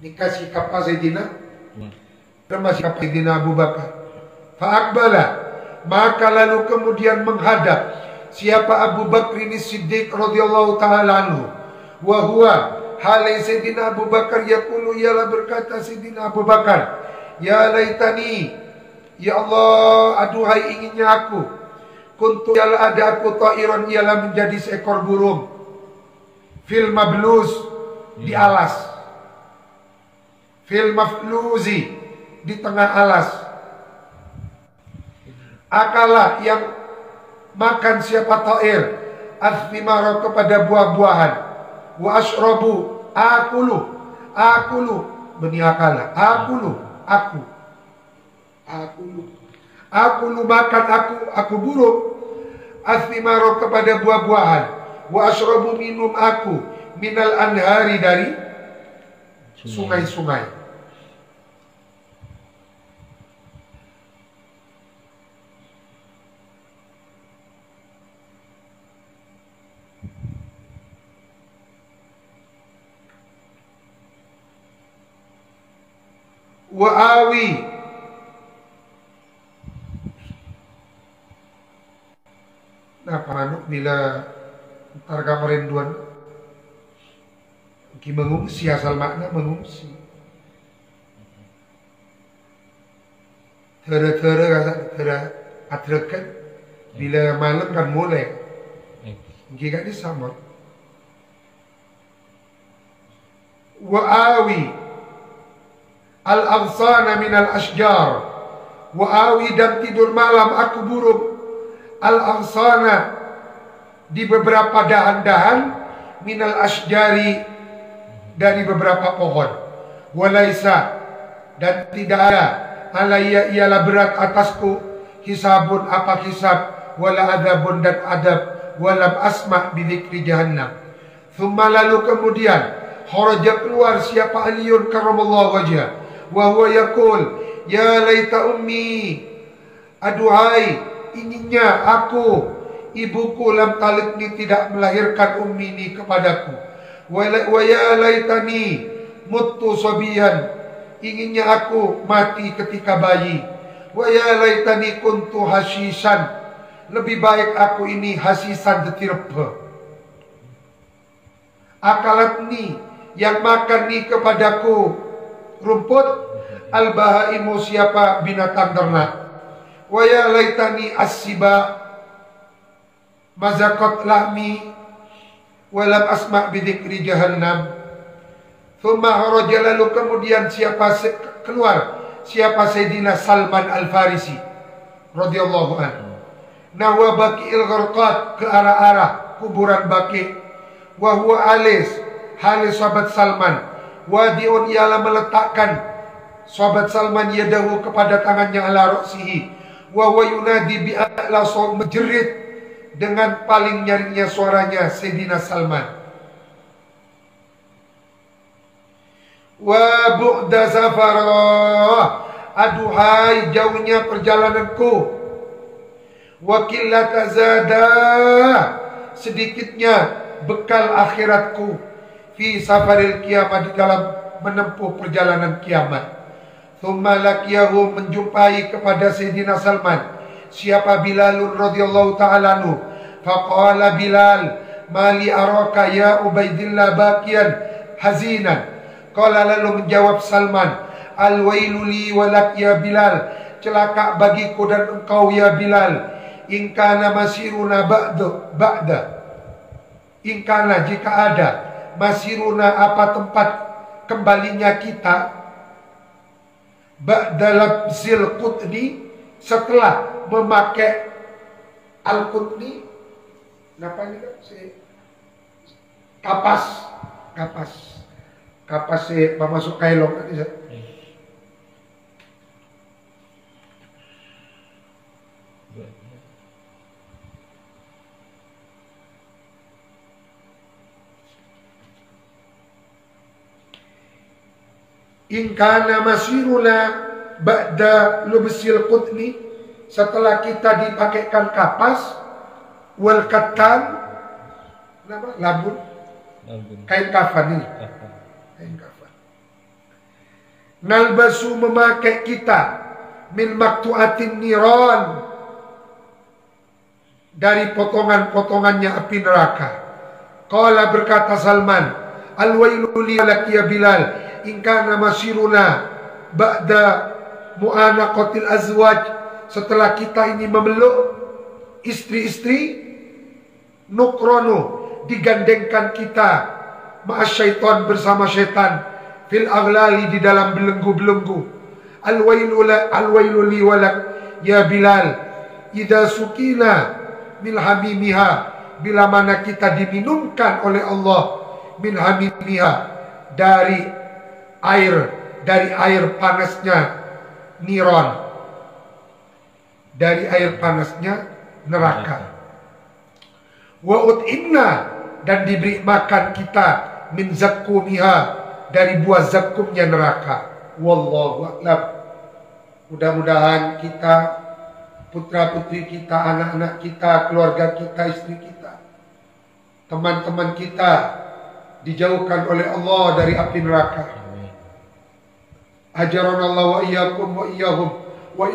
Ini kasih kapal Sayyidina, termasuk kapal Sayyidina Abu Bakar Fa'akbala, maka lalu kemudian menghadap siapa Abu Bakr ini Siddiq radhiyallahu ta'ala anhu. Wa huwa halai Sayyidina Abu Bakar yaqulu, ialah berkata Sayyidina Abu Bakar, ya laitani, ya Allah, aduhai inginnya aku, kuntu, ialah ada aku, ta'iran, ialah menjadi seekor burung, fil mabluz, di alas, fil mafluzi, di tengah alas. Akala, yang makan siapa ta'ir, athimara, kepada buah-buahan, wa ashrabu, akulu, beni akala, akulu makan aku burung, athimara, kepada buah-buahan, wa ashrabu, minum aku, minal anhari, dari sungai-sungai. Wa awi, nah panuk bila targa merinduan ki mengungsi, asal makna mengungsi. Tera adrekan bila malam kan mulai jika disamot. Wa awi al-aghsana minal ashjar, wa awi, dan tidur malam aku burung, al-aghsana, di beberapa dahan-dahan, minal ashjari, dari beberapa pohon, walaisa, dan tidak ada, alayya, ialah berat atasku, hisabun, apa hisab, wala adabun, dan adab, walam asma' bidzikri jahannam. Thumma, lalu kemudian kharaja, keluar siapa Aliyun karramallahu wajhah, wa huwa yaqul, ya laita ummi, aduhai inginnya aku, ibuku, lam talidni, tidak melahirkan ummi ini kepadaku, wa ya laitani muttu sabiyan, inginnya aku mati ketika bayi, wa ya laitani kuntu hasisan, lebih baik aku ini hasisan detirpe, akalatni, yang makan ni kepadaku rumput, al-bahaimu, siapa binatang ternak, wa ya laitani as-siba, mazaqat lahmi, walam asma' bidzikri jahannam. Thumma kharaja, lalu kemudian siapa keluar siapa Sayyidina Salman Al-Farisi radhiyallahu anhu, nahwa Baqi'il Gharqad, ke arah-arah kuburan Baqi', wa huwa halis sahabat Salman, wadi'un, ialah meletakkan sahabat Salman yadahu, kepada tangannya, ala ra'sihi, wa huwa yunadi bi'a'la, menjerit dengan paling nyaringnya suaranya Sayyidina Salman, wa bu'da safarah, aduhai jauhnya perjalananku, wa qillata zada, sedikitnya bekal akhiratku, fi safaril kiamat, di dalam menempuh perjalanan kiamat. Thumma laqiyahu, menjumpai kepada Sayyidina Salman siapa Bilalun radhiyallahu ta'ala anhu, faqala Bilal, mali araka ya Ubaidillah bakian hazinan, qala, lalu menjawab Salman, al-wailu li walak ya Bilal, celaka bagiku dan engkau ya Bilal, in kana masiruna ba'da, in kana, jika ada, masiruna, apa tempat kembalinya kita, ba'da zil qutni, setelah memakai al-qutni, apa ini kan, kapas masuk kailong tadi. In kana masiruna ba'da lubsil qutni, setelah kita dipakaikan kapas, wal katan, labun, kain kafan ini, kain kafan. Nalbasu, memakai kita, min maktuatin niran, dari potongan-potongannya api neraka. Qala, berkata Salman, al-wailu li lak ya Bilal, in kana masiruna ba'da mu'anaqatil azwaj, setelah kita ini memeluk istri-istri, nukronu, digandengkan kita ma'asyaiton, bersama syaitan, fil aghlali, di dalam belenggu-belenggu. Al-wailu li walak ya Bilal, idza sukina min hamimiha, bila mana kita diminumkan oleh Allah min hamimiha, dari air panasnya niron, dari air panasnya neraka. Wa ut'imna, dan diberi makan kita min zakkumiha, dari buah zakkumnya neraka. Wallahu a'lam. Mudah-mudahan kita, putra-putri kita, anak-anak kita, keluarga kita, istri kita, teman-teman kita dijauhkan oleh Allah dari api neraka. Ajaranallahu wa iyyakum wa iyyahum wa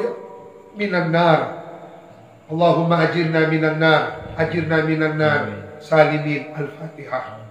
minan nar. Allahumma ajirna minan nar, ajirna minan nar. Salimin. Al-Fatihah.